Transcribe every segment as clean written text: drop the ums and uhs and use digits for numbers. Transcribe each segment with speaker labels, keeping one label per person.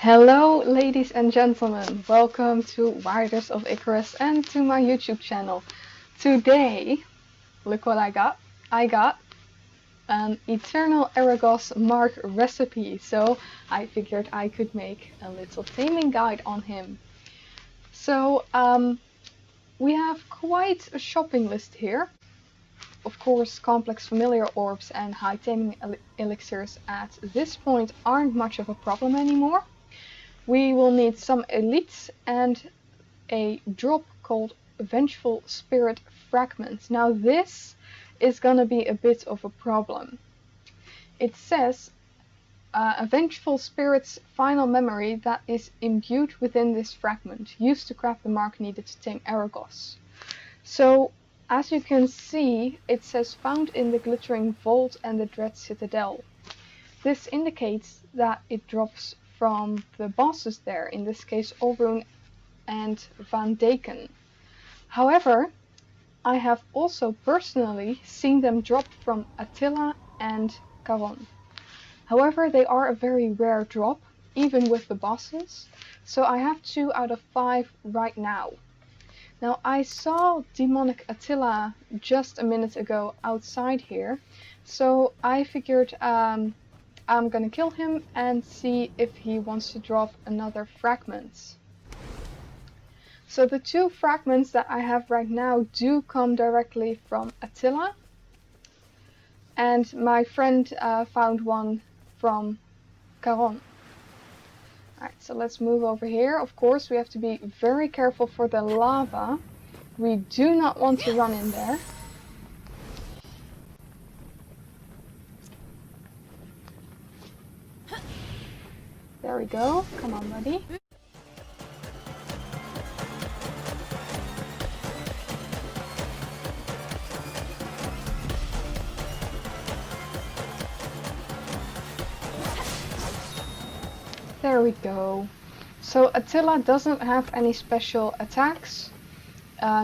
Speaker 1: Hello, ladies and gentlemen. Welcome to Riders of Icarus and to my YouTube channel. Today, look what I got. I got an Eternal Eregos Mark recipe, so I figured I could make a little taming guide on him. So, we have quite a shopping list here. Of course, complex familiar orbs and high taming elixirs at this point aren't much of a problem anymore. We will need some elites and a drop called Vengeful Spirit Fragment. Now this is gonna be a bit of a problem. It says a Vengeful Spirit's final memory that is imbued within this fragment, used to craft the mark needed to tame Eregos. So as you can see, it says found in the Glittering Vault and the Dread Citadel. This indicates that it drops from the bosses there, in this case Olbrun and Van Daken. However, I have also personally seen them drop from Attila and Karon. However, they are a very rare drop, even with the bosses, so I have 2 out of 5 right now. Now I saw Demonic Attila just a minute ago outside here, so I figured I'm gonna kill him and see if he wants to drop another fragment. So the 2 fragments that I have right now do come directly from Attila. And my friend found one from Karon. Alright, so let's move over here. Of course, we have to be very careful for the lava. We do not want to run in there. There we go. Come on, buddy. There we go. So Attila doesn't have any special attacks.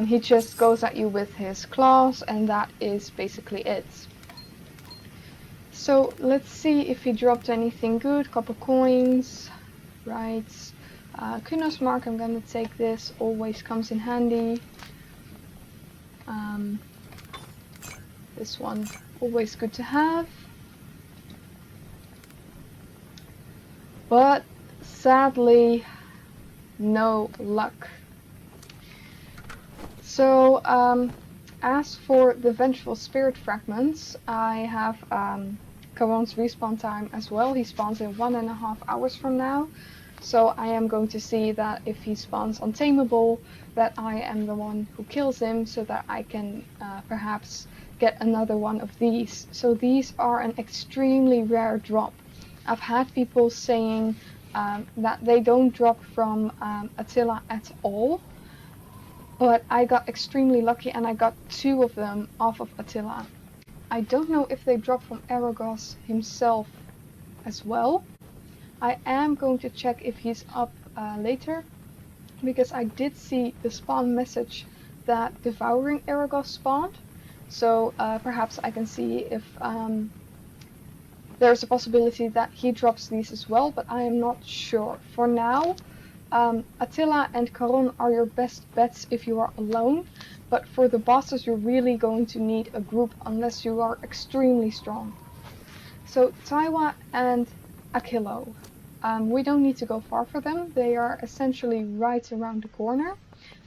Speaker 1: He just goes at you with his claws, and that is basically it. So let's see if he dropped anything good. Copper coins, right? Kunos mark, I'm gonna take this, always comes in handy. This one, always good to have. But sadly, no luck. So as for the Vengeful Spirit Fragments, I have Karon's respawn time as well. He spawns in 1.5 hours from now. So I am going to see that if he spawns untamable, that I am the one who kills him, so that I can perhaps get another one of these. So these are an extremely rare drop. I've had people saying that they don't drop from Attila at all. But I got extremely lucky and I got 2 of them off of Attila. I don't know if they drop from Eregos himself as well. I am going to check if he's up later, because I did see the spawn message that Devouring Eregos spawned. So perhaps I can see if there's a possibility that he drops these as well, but I am not sure. For now, Attila and Karon are your best bets if you are alone, but for the bosses you're really going to need a group unless you are extremely strong. So Taiwa and Akilo, we don't need to go far for them, they are essentially right around the corner.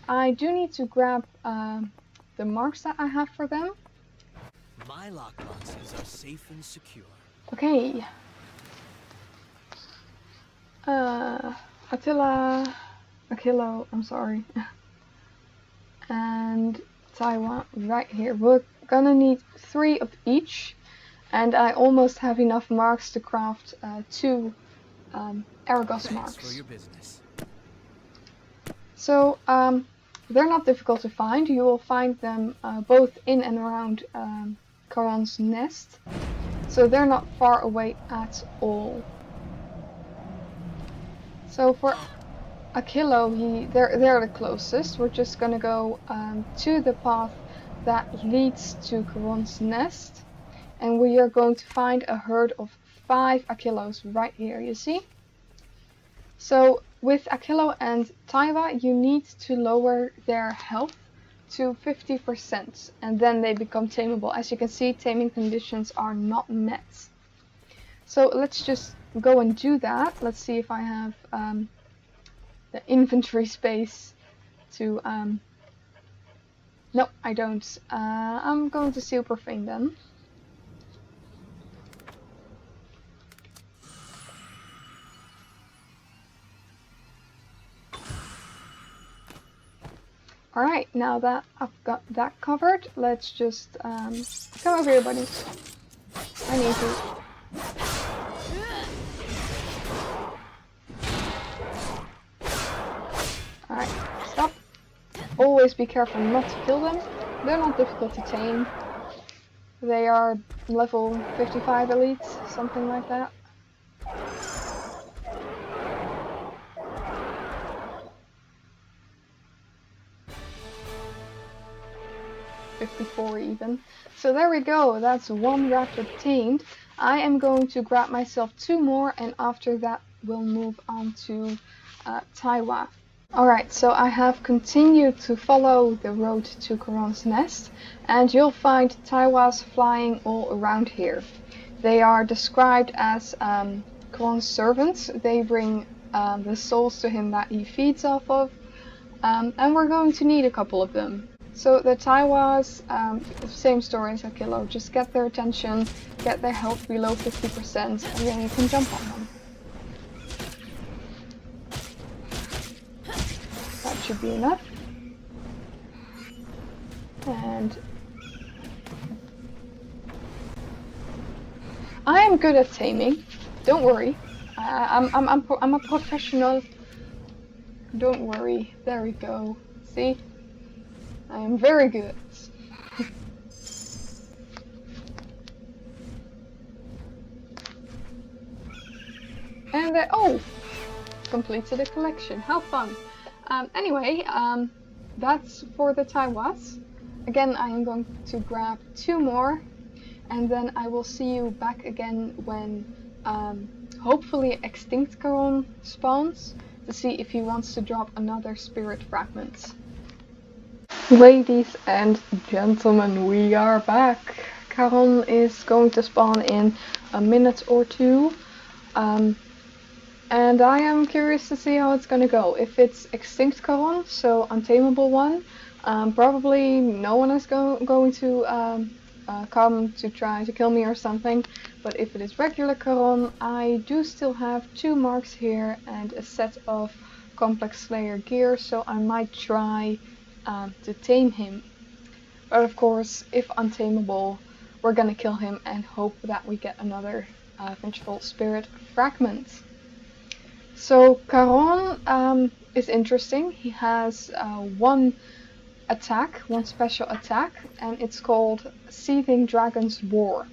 Speaker 1: I do need to grab the marks that I have for them.
Speaker 2: My lockboxes are safe and secure.
Speaker 1: Okay. Attila, Akilo, I'm sorry, and Taiwan right here. We're gonna need 3 of each, and I almost have enough marks to craft 2 Eregos marks.
Speaker 2: For your business.
Speaker 1: So they're not difficult to find. You will find them both in and around Karon's nest, so they're not far away at all. So for Akilo, they're the closest. We're just gonna go to the path that leads to Karon's nest, and we are going to find a herd of 5 Akilos right here, you see? So with Akilo and Taiwa, you need to lower their health to 50%, and then they become tameable. As you can see, taming conditions are not met. So let's just go and do that. Let's see if I have the inventory space to... No, I don't. I'm going to Super Fang then. Alright, now that I've got that covered, let's just come over here, buddy. I need you. Alright, stop. Always be careful not to kill them. They're not difficult to tame. They are level 55 elites, something like that. 54 even. So there we go, that's one raptor tamed. I am going to grab myself 2 more, and after that we'll move on to Taiwa. Alright, so I have continued to follow the road to Karon's nest, and you'll find Taiwas flying all around here. They are described as Karon's servants. They bring the souls to him that he feeds off of, and we're going to need a couple of them. So the Taiwas, same story as Akilo, just get their attention, get their health below 50%, and then you can jump on them. That should be enough. And I am good at taming. Don't worry. I'm a professional. Don't worry. There we go. See? I am very good. And oh! Completed a collection. How fun! Anyway, that's for the Taiwas. Again, I am going to grab 2 more, and then I will see you back again when hopefully Extinct Karon spawns, to see if he wants to drop another spirit fragment. Ladies and gentlemen, we are back. Karon is going to spawn in a minute or 2. And I am curious to see how it's gonna go. If it's Extinct Karon, so untamable one, probably no one is going to come to try to kill me or something. But if it is regular Karon, I do still have 2 marks here and a set of Complex Slayer gear, so I might try to tame him. But of course, if untamable, we're gonna kill him and hope that we get another Vengeful Spirit fragment. So Karon is interesting. He has one special attack, and it's called Seething Dragon's War.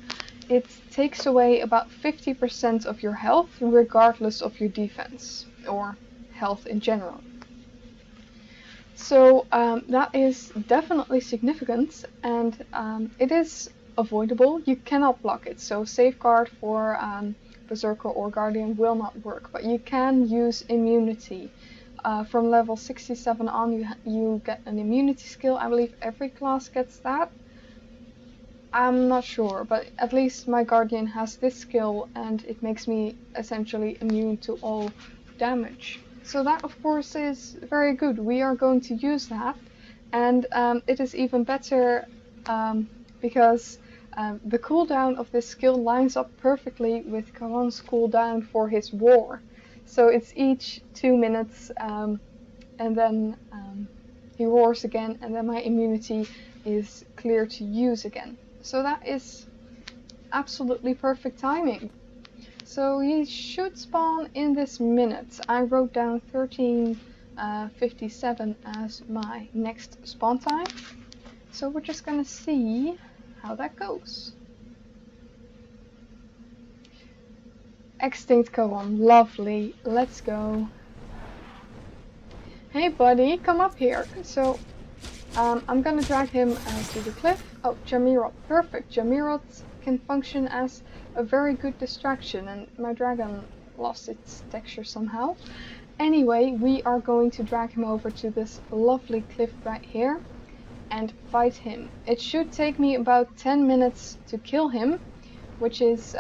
Speaker 1: It takes away about 50% of your health, regardless of your defense, or health in general. So that is definitely significant, and it is avoidable. You cannot block it, so Safeguard for Berserker or Guardian will not work, but you can use immunity. From level 67 on, you get an immunity skill. I believe every class gets that. I'm not sure, but at least my Guardian has this skill, and it makes me essentially immune to all damage. So that, of course, is very good. We are going to use that, and it is even better because the cooldown of this skill lines up perfectly with Karon's cooldown for his war. So it's each 2 minutes, and then he roars again, and then my immunity is clear to use again. So that is absolutely perfect timing. So he should spawn in this minute. I wrote down 13:57 as my next spawn time. So we're just gonna see how that goes. Extinct Karon, lovely. Let's go. Hey buddy, come up here. So I'm gonna drag him to the cliff. Oh, Jamirot, perfect. Jamirot can function as a very good distraction, and my dragon lost its texture somehow. Anyway, we are going to drag him over to this lovely cliff right here and fight him. It should take me about 10 minutes to kill him, which is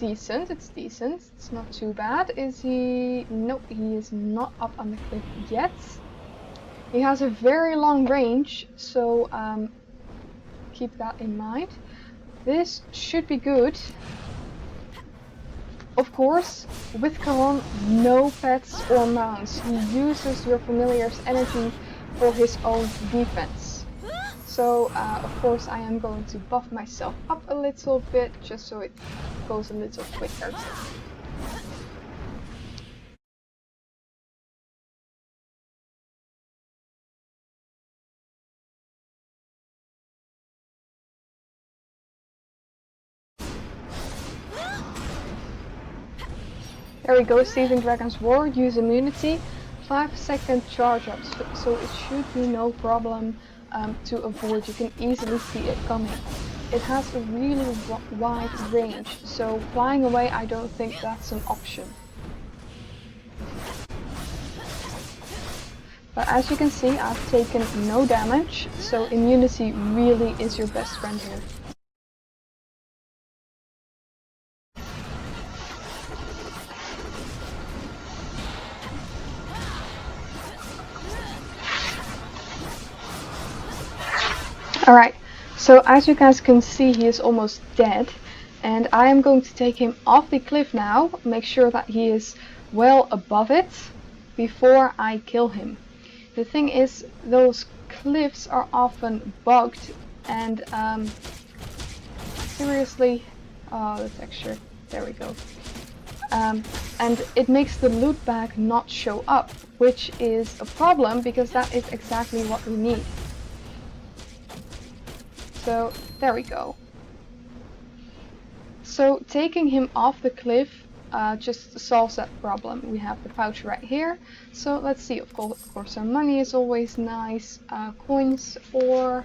Speaker 1: decent. It's decent. It's not too bad. Is he? Nope, he is not up on the cliff yet. He has a very long range, so keep that in mind. This should be good. Of course, with Karon, no pets or mounts. He uses your familiar's energy for his own defense. So, of course, I am going to buff myself up a little bit, just so it goes a little quicker. There we go, Seething Dragon's War, use immunity, 5-second charge ups, so it should be no problem to avoid. You can easily see it coming. It has a really wide range, so flying away I don't think that's an option. But as you can see, I've taken no damage, so immunity really is your best friend here. Alright, so as you guys can see, he is almost dead, and I am going to take him off the cliff now, make sure that he is well above it before I kill him. The thing is, those cliffs are often bugged, and seriously, oh, the texture, there we go. And it makes the loot bag not show up, which is a problem because that is exactly what we need. So there we go. So taking him off the cliff just solves that problem. We have the pouch right here. So let's see, of course some money is always nice. Coins, ore,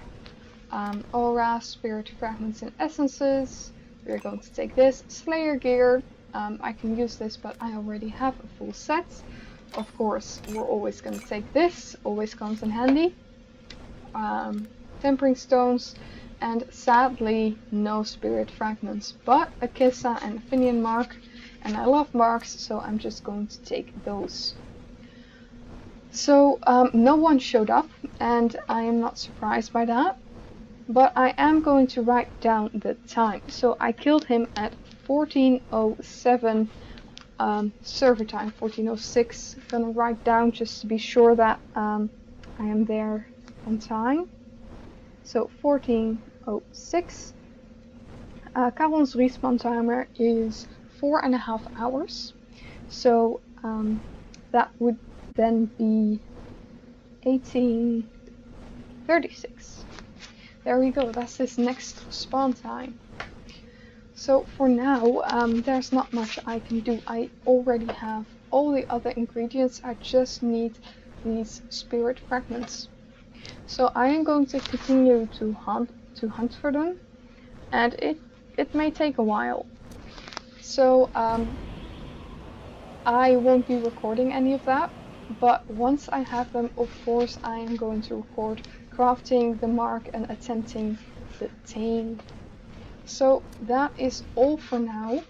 Speaker 1: aura, spirit fragments and essences. We're going to take this. Slayer gear. I can use this, but I already have a full set. Of course, we're always going to take this. Always comes in handy. Tempering stones. And sadly, no spirit fragments, but a Kissa and a Finian mark, and I love marks, so I'm just going to take those. So no one showed up, and I am not surprised by that, but I am going to write down the time. So I killed him at 14:07 server time, 14:06. I'm gonna write down just to be sure that I am there on time. So 14:06. Karon's respawn timer is 4.5 hours, so that would then be 18:36. There we go, that's his next spawn time. So for now, there's not much I can do. I already have all the other ingredients, I just need these spirit fragments. So I am going to continue to hunt for them, and it may take a while. So I won't be recording any of that, but once I have them, of course I am going to record crafting the mark and attempting the tame. So that is all for now,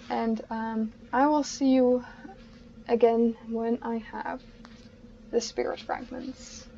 Speaker 1: and I will see you again when I have the spirit fragments.